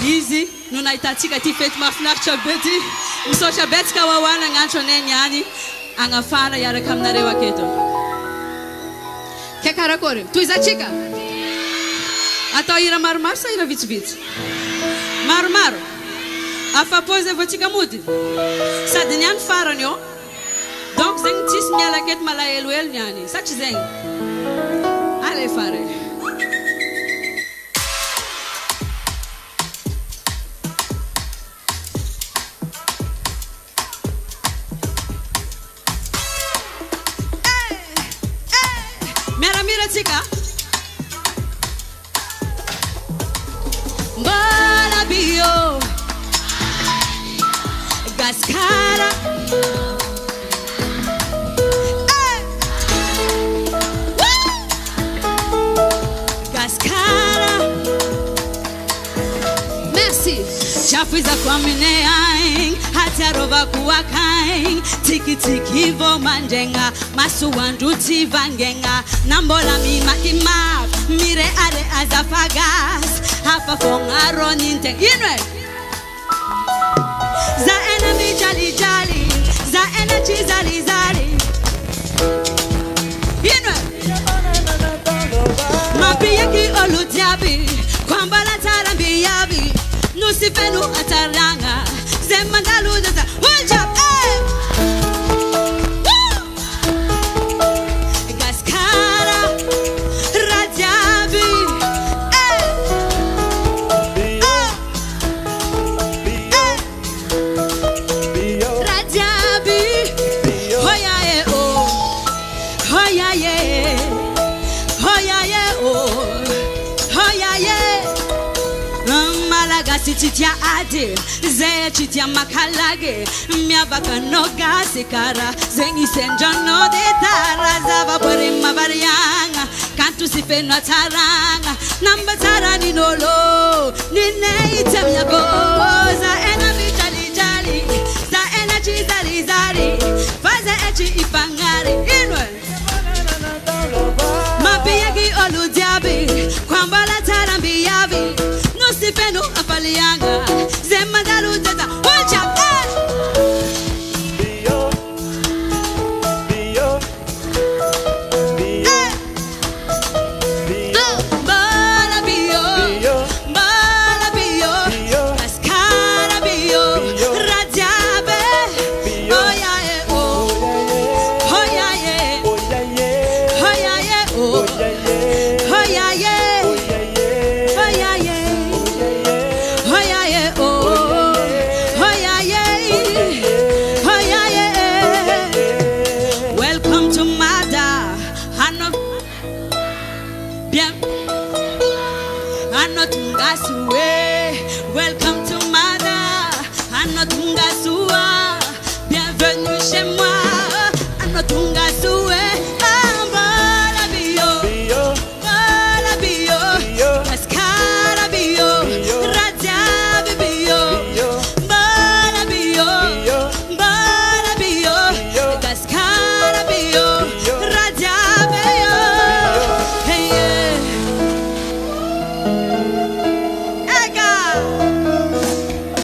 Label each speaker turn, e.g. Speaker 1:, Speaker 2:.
Speaker 1: Izy no nahitatsika ty fety mahafinaritra be ty. Misaotra betsaka hoahoana agnantro anay niany agnafana iaraka aminareo aketo. Ke karakory? Toizatsika? Atao hira maromaro sa hira vitsivitsy? Maromaro. Afa-po zay vao tsika mody. Sady niany farany eo. Donc zegny tsisy miala aketo malahelohelo niany. Satria zegny. Ale fare. Miaramira tsika. Bola bio Gascara Gascara. Merci. Já fiz a kwaminei hatarova kuwakain tiki tiki vo manjenga masuwandu tivangenga nambola mima mire ale azafagas hafa fonga roninte inwe za enemy jali jali za energy zali zali inwe mapiyeki olutiabi kwambala tarambi yabi nusifenu ataranga zemandalu data hold up Gascara Radiabi Radiabi hoya ye oh hoya ye oh hoya ye Malagasi chitia ade ze chitia makalage miabaka no gasikara zengi senjono de tarazava pore mavarianga kantu sifeno taranga namba tarani nolo nine itemya goza enemy jali jali za energy zali zali faza echi ipangari inwe mapiyagi oludiabi kwambala tarambi yabi Sifenu afalianga zemandalu tata hold up bio bio bio bio bala bio bala bio Gascara bio Radiabe oh yeah oh yeah oh yeah oh Welcome to Mada, Anotunga Sua. Bienvenue chez moi, Anotunga Sua.